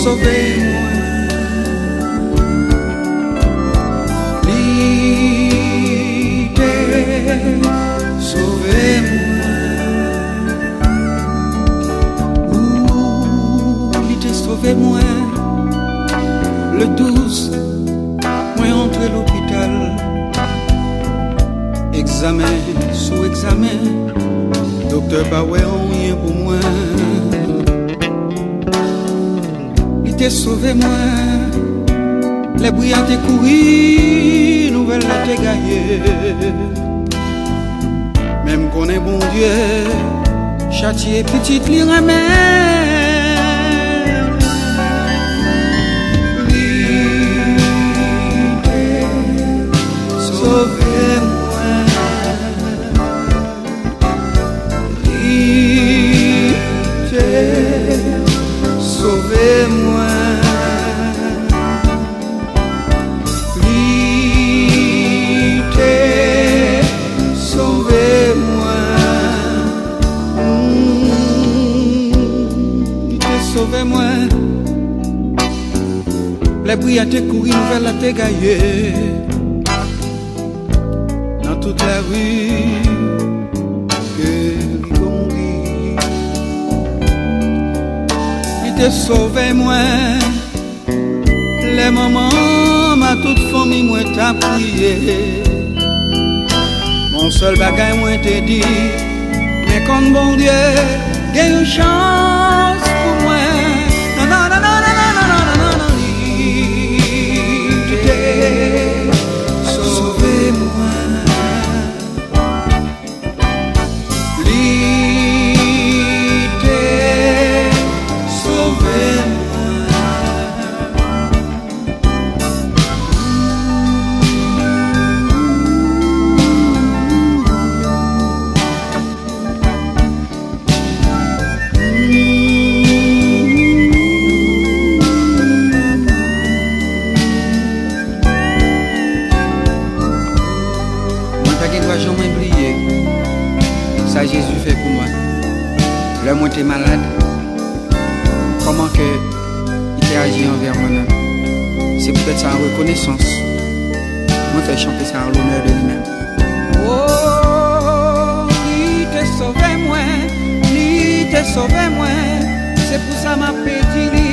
sauvé moi. Li te sauvé moi. Li te sauvé moi. Le 12, moi entré l'hôpital. Examen sous examen. Docteur pas ouais rien pour moi. Il t'a sauvé moi. Les bouillards t'es couru, nouvelle là t'es gaillé. Même qu'on est bon Dieu, châtier petite li remède. Il t'a sauvé moi. Sauvé-moi, lui t'es sauvé-moi, lui t'es sauvé-moi. Les bouillards t'es couru, nouvelle la t'es gaillé dans toute la rue. Te sauvé moi, les moments ma toute famille moi t'a prié. Mon seul bagage moi te dit, mais comme bon Dieu, j'ai une chance pour moi. Non non non non non non non non non non. Il t'est sauvé moi. Je ne vais jamais oublier ça Jésus fait pour moi. Là moi j'étais malade. Comment que il t'a agi envers moi-même. C'est peut-être ça en reconnaissance. Moi je fais chanter ça en l'honneur de lui-même. Oh, il t'a sauvé moi, il t'a sauvé moi. C'est pour ça m'a pédit.